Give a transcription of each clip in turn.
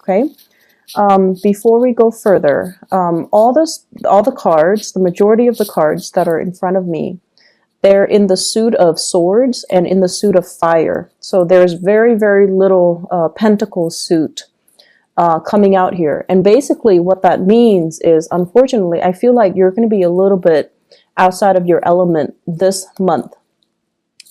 Okay. Before we go further, all the cards, the majority of the cards that are in front of me, they're in the suit of swords and in the suit of fire. So there's very, very little pentacle suit coming out here. And basically what that means is, unfortunately, I feel like you're going to be a little bit outside of your element this month.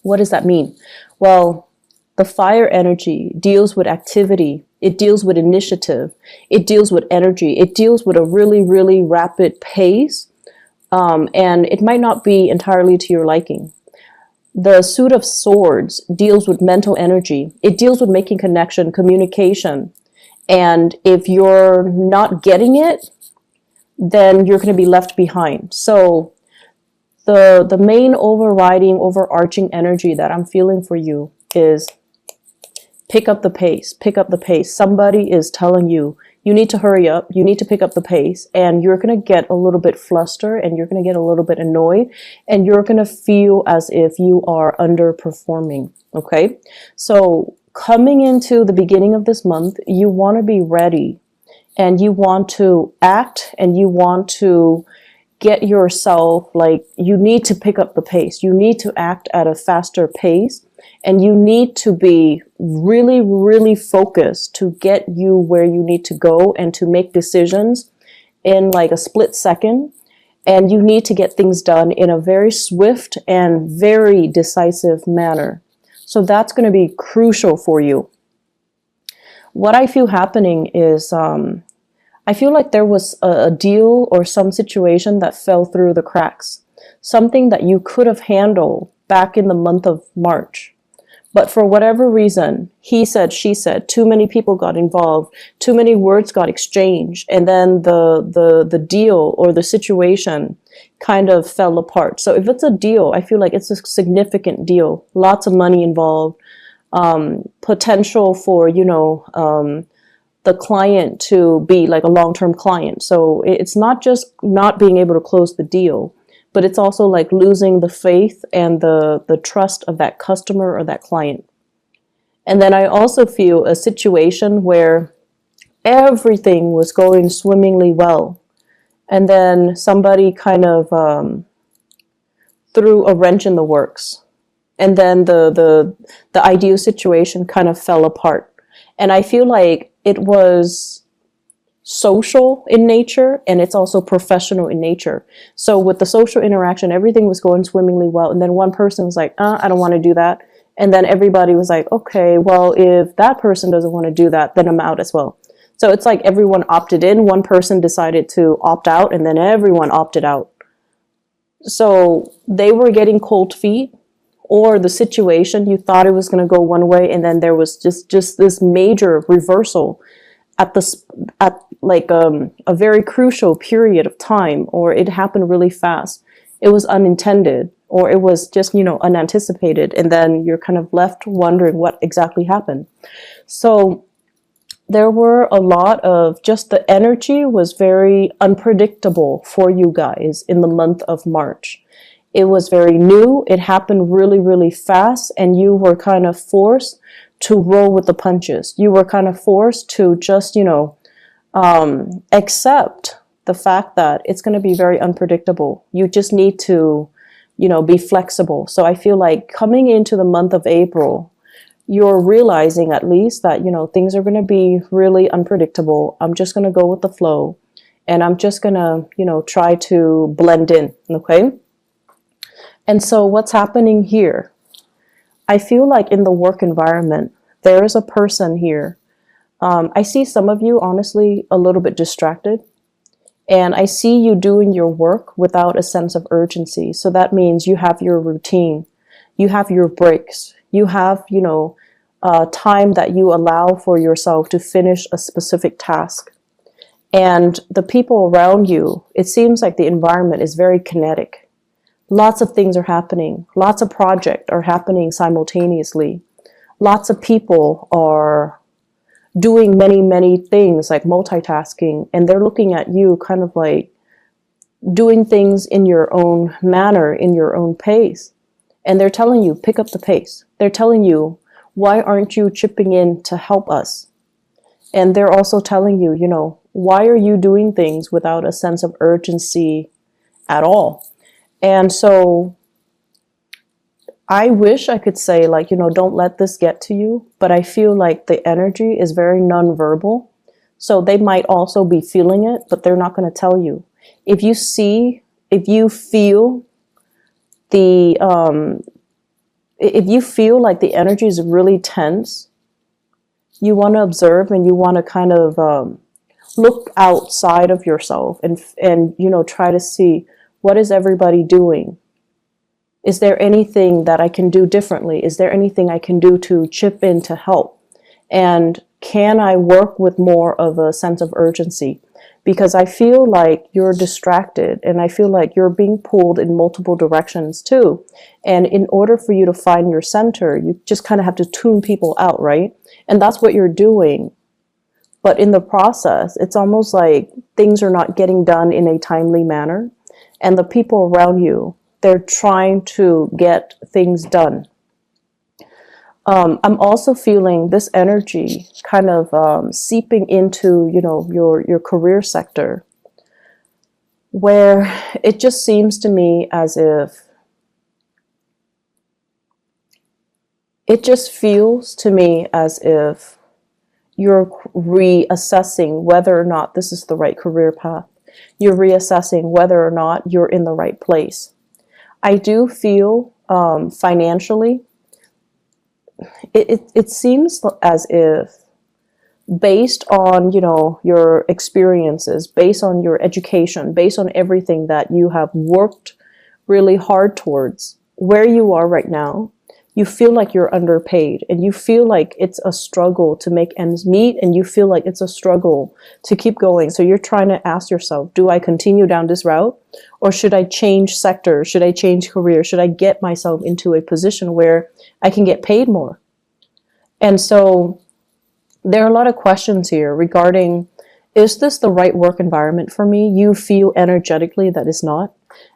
What does that mean? Well, the fire energy deals with activity. It deals with initiative. It deals with energy. It deals with a really, really rapid pace. And it might not be entirely to your liking. The suit of swords deals with mental energy. It deals with making connection, communication. And if you're not getting it, then you're going to be left behind. So the main overarching energy that I'm feeling for you is pick up the pace, pick up the pace. Somebody is telling you, you need to hurry up, you need to pick up the pace, and you're going to get a little bit flustered, and you're going to get a little bit annoyed, and you're going to feel as if you are underperforming, okay? So coming into the beginning of this month, you want to be ready, and you want to act, and you want to get yourself, like, you need to pick up the pace. You need to act at a faster pace, and you need to be really, really focused to get you where you need to go and to make decisions in like a split second. And you need to get things done in a very swift and very decisive manner. So that's going to be crucial for you. What I feel happening is, I feel like there was a deal or some situation that fell through the cracks. Something that you could have handled back in the month of March. But for whatever reason, he said, she said, too many people got involved, too many words got exchanged, and then the deal or the situation kind of fell apart. So if it's a deal, I feel like it's a significant deal. Lots of money involved, potential for, the client to be like a long-term client. So it's not just not being able to close the deal, but it's also like losing the faith and the trust of that customer or that client. And then I also feel a situation where everything was going swimmingly well. And then somebody kind of threw a wrench in the works. And then the ideal situation kind of fell apart. And I feel like it was social in nature, and it's also professional in nature. So with the social interaction, everything was going swimmingly well. And then one person was like, I don't want to do that. And then everybody was like, okay, well, if that person doesn't want to do that, then I'm out as well. So it's like everyone opted in. One person decided to opt out, and then everyone opted out. So they were getting cold feet, or the situation, you thought it was going to go one way, and then there was just this major reversal at a very crucial period of time, or it happened really fast. It was unintended, or it was just, unanticipated. And then you're kind of left wondering what exactly happened. So there were a lot of just the energy was very unpredictable for you guys in the month of March. It was very new. It happened really, really fast. And you were kind of forced to roll with the punches. You were kind of forced to just, accept the fact that it's going to be very unpredictable. You just need to, be flexible. So I feel like coming into the month of April, you're realizing at least that, things are going to be really unpredictable. I'm just going to go with the flow, and I'm just going to, try to blend in. Okay. And so what's happening here? I feel like in the work environment, there is a person here. I see some of you, honestly, a little bit distracted. And I see you doing your work without a sense of urgency. So that means you have your routine. You have your breaks. You have, time that you allow for yourself to finish a specific task. And the people around you, it seems like the environment is very kinetic. Lots of things are happening. Lots of projects are happening simultaneously. Lots of people are doing many, many things, like multitasking, and they're looking at you kind of like doing things in your own manner, in your own pace. And they're telling you, pick up the pace. They're telling you, why aren't you chipping in to help us? And they're also telling you, why are you doing things without a sense of urgency at all? And so I wish I could say, like, don't let this get to you, but I feel like the energy is very nonverbal. So they might also be feeling it, but they're not going to tell you. If you feel the, if you feel like the energy is really tense, you want to observe and you want to kind of look outside of yourself and try to see, what is everybody doing? Is there anything that I can do differently? Is there anything I can do to chip in to help? And can I work with more of a sense of urgency? Because I feel like you're distracted and I feel like you're being pulled in multiple directions too. And in order for you to find your center, you just kind of have to tune people out, right? And that's what you're doing. But in the process, it's almost like things are not getting done in a timely manner. And the people around you, they're trying to get things done. I'm also feeling this energy kind of seeping into, your career sector, where it just seems to me as if, it just feels to me as if you're reassessing whether or not this is the right career path. You're reassessing whether or not you're in the right place. I do feel financially, it seems as if, based on your experiences, based on your education, based on everything that you have worked really hard towards, where you are right now, you feel like you're underpaid and you feel like it's a struggle to make ends meet and you feel like it's a struggle to keep going. So you're trying to ask yourself, do I continue down this route or should I change sector? Should I change career? Should I get myself into a position where I can get paid more? And so there are a lot of questions here regarding, is this the right work environment for me? You feel energetically that it's not.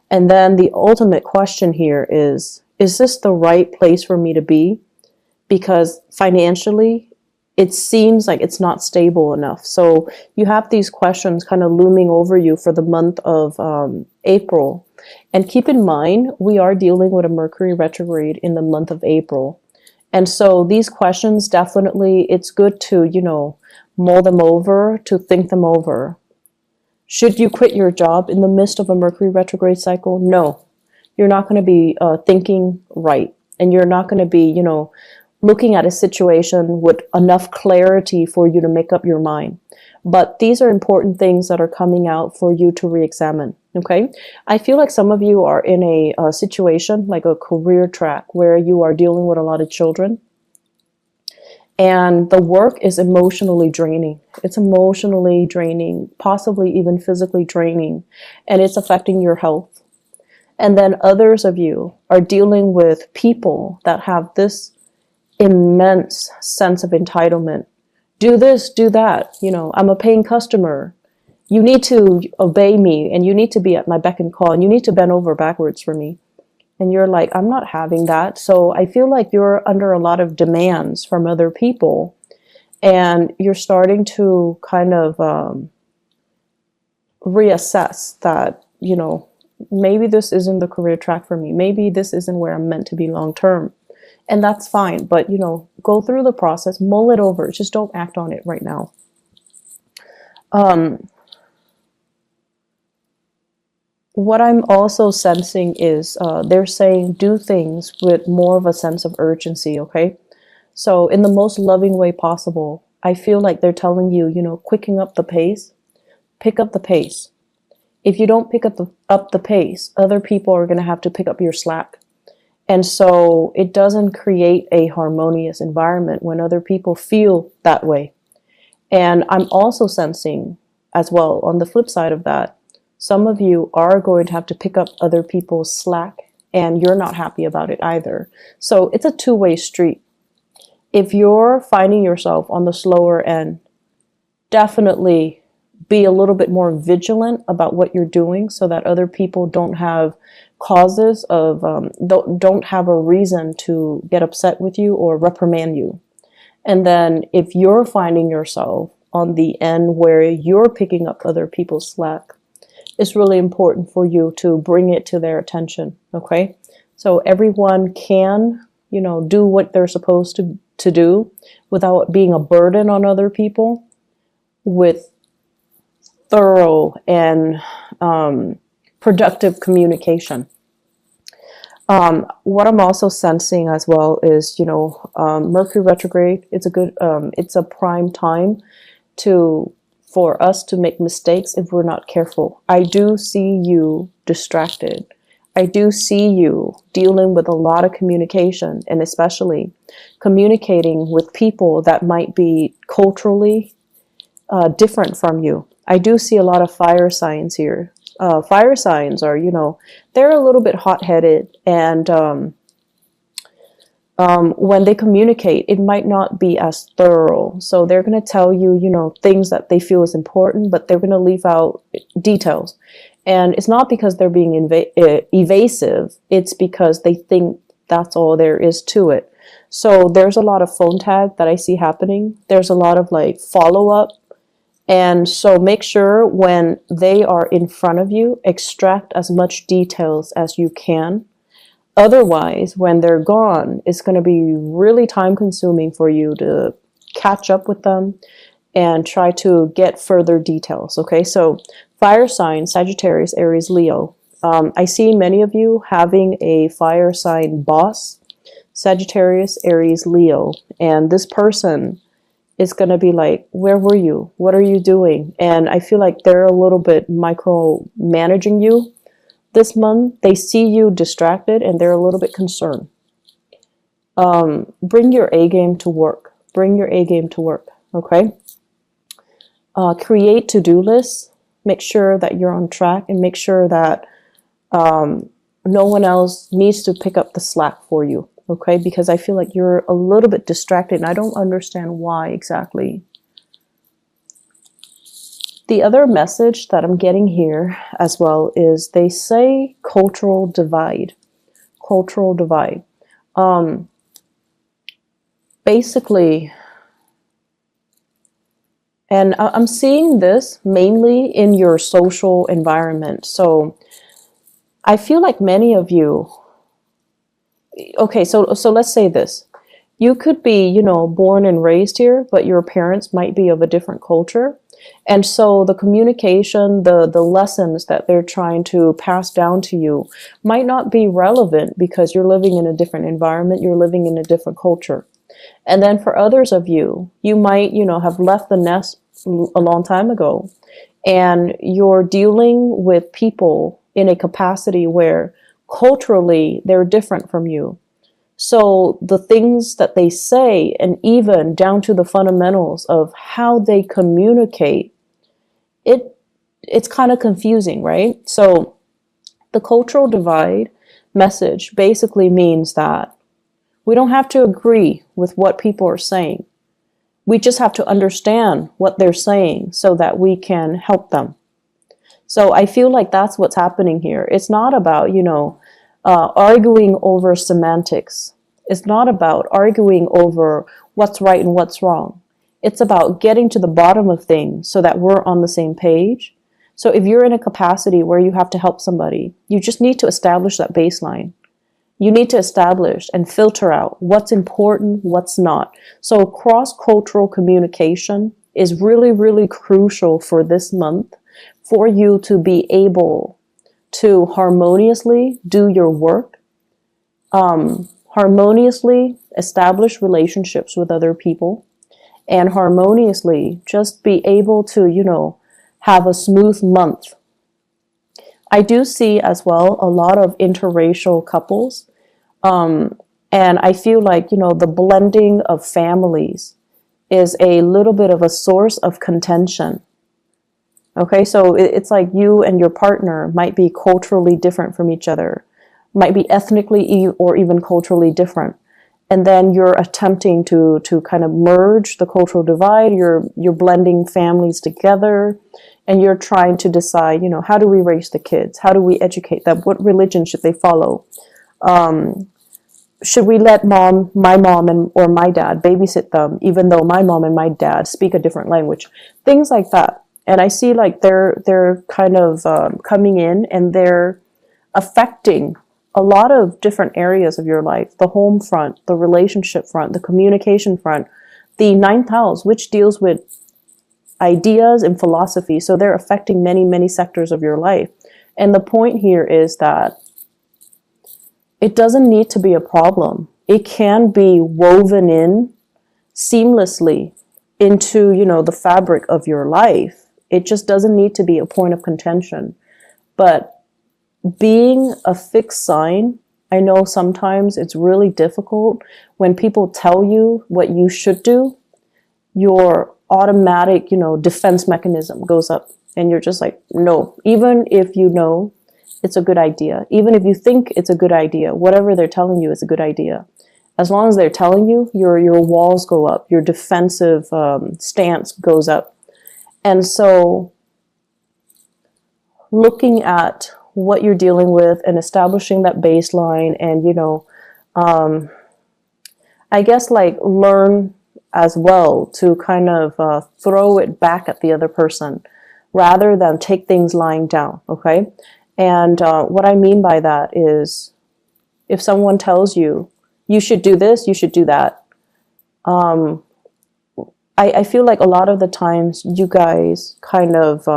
And then the ultimate question here is this the right place for me to be? Because financially, it seems like it's not stable enough. So you have these questions kind of looming over you for the month of April. And keep in mind, we are dealing with a Mercury retrograde in the month of April. And so these questions, definitely, it's good to, mull them over, to think them over. Should you quit your job in the midst of a Mercury retrograde cycle? No. You're not going to be thinking right. And you're not going to be, looking at a situation with enough clarity for you to make up your mind. But these are important things that are coming out for you to re-examine. Okay? I feel like some of you are in a situation, like a career track, where you are dealing with a lot of children. And the work is emotionally draining. It's emotionally draining, possibly even physically draining. And it's affecting your health. And then others of you are dealing with people that have this immense sense of entitlement. Do this, do that. I'm a paying customer. You need to obey me and you need to be at my beck and call and you need to bend over backwards for me. And you're like, I'm not having that. So I feel like you're under a lot of demands from other people and you're starting to kind of reassess that, maybe this isn't the career track for me. Maybe this isn't where I'm meant to be long term. And that's fine. But, go through the process, mull it over. Just don't act on it right now. What I'm also sensing is they're saying do things with more of a sense of urgency, okay? So in the most loving way possible, I feel like they're telling you, quicken up the pace. Pick up the pace. If you don't pick up the pace, other people are going to have to pick up your slack. And so it doesn't create a harmonious environment when other people feel that way. And I'm also sensing as well, on the flip side of that, some of you are going to have to pick up other people's slack and you're not happy about it either. So it's a two-way street. If you're finding yourself on the slower end, definitely be a little bit more vigilant about what you're doing so that other people don't have causes of, don't have a reason to get upset with you or reprimand you. And then if you're finding yourself on the end where you're picking up other people's slack, it's really important for you to bring it to their attention. Okay. So everyone can, do what they're supposed to do without being a burden on other people, with thorough and productive communication. What I'm also sensing as well is, Mercury retrograde. It's a prime time for us to make mistakes if we're not careful. I do see you distracted. I do see you dealing with a lot of communication, and especially communicating with people that might be culturally different from you. I do see a lot of fire signs here. Fire signs are, they're a little bit hot-headed, and when they communicate, it might not be as thorough. So they're going to tell you, things that they feel is important, but they're going to leave out details. And it's not because they're being evasive. It's because they think that's all there is to it. So there's a lot of phone tag that I see happening. There's a lot of follow-up. And so make sure when they are in front of you, extract as much details as you can. Otherwise, when they're gone, it's going to be really time consuming for you to catch up with them and try to get further details. Okay, so fire sign, Sagittarius, Aries, Leo. I see many of you having a fire sign boss, Sagittarius, Aries, Leo, and this person is going to be like, where were you? What are you doing? And I feel like they're a little bit micromanaging you this month. They see you distracted and they're a little bit concerned. Bring your A game to work. Bring your A game to work. Okay. Create to-do lists. Make sure that you're on track, and make sure that no one else needs to pick up the slack for you. Okay, because I feel like you're a little bit distracted and I don't understand why exactly. The other message that I'm getting here as well is they say cultural divide. Cultural divide. Basically, and I'm seeing this mainly in your social environment. So I feel like many of you, okay, so let's say this. You could be, born and raised here, but your parents might be of a different culture. And so the communication, the lessons that they're trying to pass down to you might not be relevant because you're living in a different environment, you're living in a different culture. And then for others of you, you might, have left the nest a long time ago, and you're dealing with people in a capacity where culturally they're different from you. So the things that they say, and even down to the fundamentals of how they communicate, it's kind of confusing, right? So the cultural divide message basically means that we don't have to agree with what people are saying. We just have to understand what they're saying so that we can help them. So I feel like that's what's happening here. It's not about, arguing over semantics. It's not about arguing over what's right and what's wrong. It's about getting to the bottom of things so that we're on the same page. So if you're in a capacity where you have to help somebody, you just need to establish that baseline. You need to establish and filter out what's important, what's not. So cross-cultural communication is really, really crucial for this month for you to be able to harmoniously do your work, harmoniously establish relationships with other people, and harmoniously just be able to, have a smooth month. I do see as well a lot of interracial couples, and I feel like, the blending of families is a little bit of a source of contention. Okay, so it's like you and your partner might be culturally different from each other, might be ethnically or even culturally different. And then you're attempting to kind of merge the cultural divide, you're blending families together, and you're trying to decide, how do we raise the kids? How do we educate them? What religion should they follow? should we let my mom and or my dad babysit them, even though my mom and my dad speak a different language? Things like that. And I see like they're kind of coming in, and they're affecting a lot of different areas of your life: the home front, the relationship front, the communication front, the ninth house, which deals with ideas and philosophy. So they're affecting many, many sectors of your life. And the point here is that it doesn't need to be a problem. It can be woven in seamlessly into, the fabric of your life. It just doesn't need to be a point of contention. But being a fixed sign, I know sometimes it's really difficult when people tell you what you should do. Your automatic, defense mechanism goes up, and you're just like, no, even if you know it's a good idea, even if you think it's a good idea, whatever they're telling you is a good idea. As long as they're telling you, your walls go up, your defensive stance goes up. And so looking at what you're dealing with and establishing that baseline, and, I guess like learn as well to kind of throw it back at the other person rather than take things lying down, okay? And what I mean by that is, if someone tells you, you should do this, you should do that, I feel like a lot of the times you guys kind of,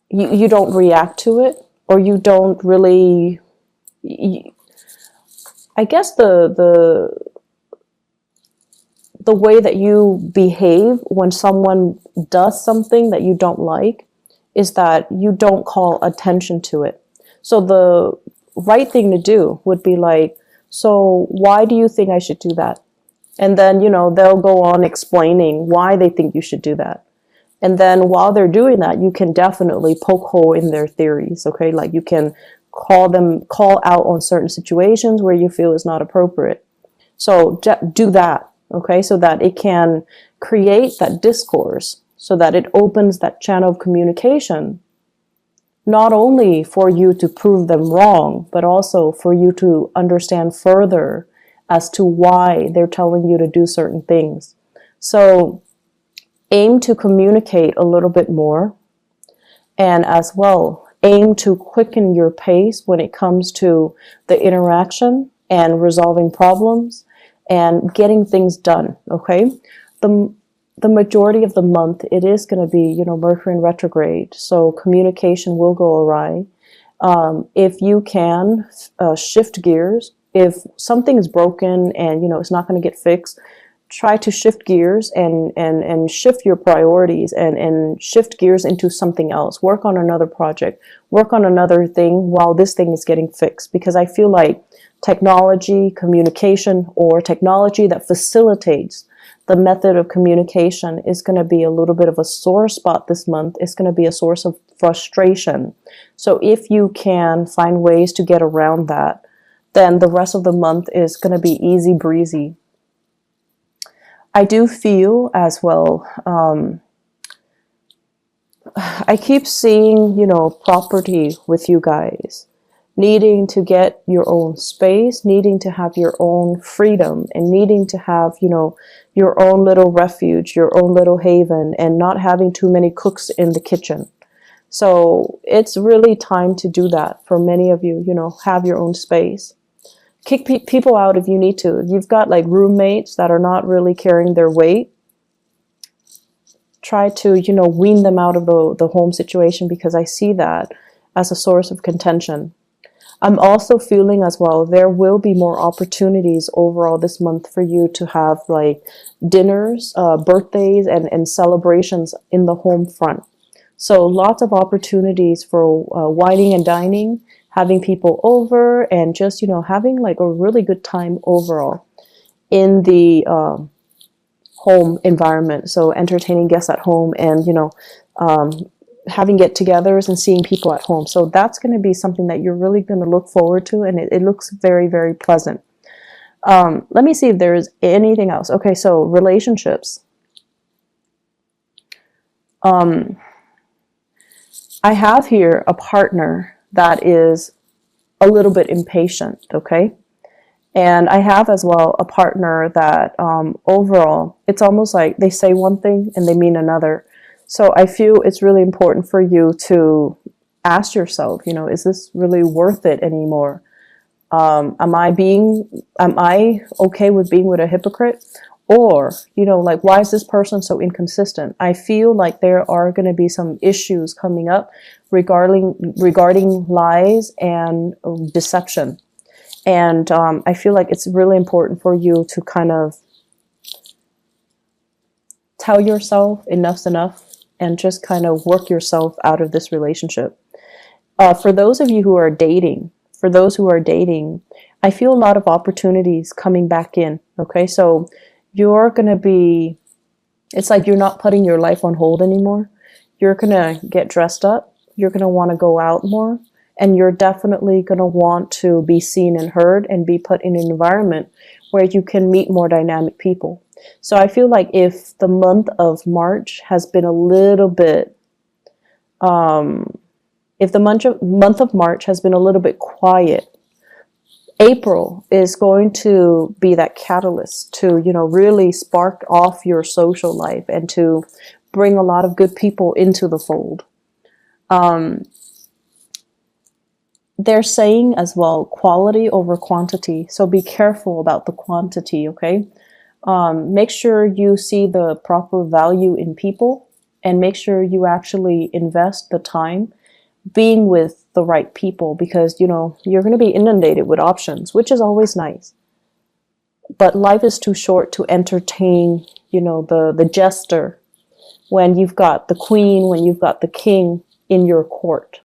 you don't react to it, or you don't really, I guess the way that you behave when someone does something that you don't like is that you don't call attention to it. So the right thing to do would be like, so why do you think I should do that? And then, they'll go on explaining why they think you should do that. And then while they're doing that, you can definitely poke hole in their theories, okay? Like you can call out on certain situations where you feel is not appropriate. So do that, okay? So that it can create that discourse, so that it opens that channel of communication, not only for you to prove them wrong, but also for you to understand further as to why they're telling you to do certain things. So aim to communicate a little bit more, and as well, aim to quicken your pace when it comes to the interaction and resolving problems and getting things done, okay? The majority of the month, it is going to be, Mercury in retrograde, so communication will go awry. If you can shift gears, if something is broken and, it's not going to get fixed, try to shift gears and shift your priorities and shift gears into something else. Work on another project, work on another thing while this thing is getting fixed. Because I feel like technology, communication, or technology that facilitates the method of communication is going to be a little bit of a sore spot this month. It's going to be a source of frustration. So if you can find ways to get around that, then the rest of the month is going to be easy breezy. I do feel as well, I keep seeing, property with you guys, needing to get your own space, needing to have your own freedom, and needing to have, your own little refuge, your own little haven, and not having too many cooks in the kitchen. So it's really time to do that for many of you, have your own space. Kick people out if you need to. If you've got like roommates that are not really carrying their weight, try to, wean them out of the home situation, because I see that as a source of contention. I'm also feeling as well, there will be more opportunities overall this month for you to have like dinners, birthdays, and celebrations in the home front. So lots of opportunities for wining and dining, having people over, and just, having like a really good time overall in the home environment. So entertaining guests at home, and, having get-togethers and seeing people at home. So that's going to be something that you're really going to look forward to, and it looks very, very pleasant. Let me see if there is anything else. Okay, so relationships. I have here a partner that is a little bit impatient, okay? And I have as well a partner that overall, it's almost like they say one thing and they mean another. So I feel it's really important for you to ask yourself, is this really worth it anymore? Am I okay with being with a hypocrite? Or, like, why is this person so inconsistent? I feel like there are going to be some issues coming up regarding lies and deception. And I feel like it's really important for you to kind of tell yourself enough's enough and just kind of work yourself out of this relationship. For those of you who are dating, I feel a lot of opportunities coming back in. Okay, so you're going to be, it's like you're not putting your life on hold anymore. You're going to get dressed up. You're going to want to go out more. And you're definitely going to want to be seen and heard and be put in an environment where you can meet more dynamic people. So I feel like if the month of March has been a little bit, if the month of March has been a little bit quiet, April is going to be that catalyst to, really spark off your social life and to bring a lot of good people into the fold. They're saying as well, quality over quantity. So be careful about the quantity, okay? Make sure you see the proper value in people and make sure you actually invest the time being with the right people, because you're going to be inundated with options, which is always nice, but life is too short to entertain the jester when you've got the queen, when you've got the king in your court.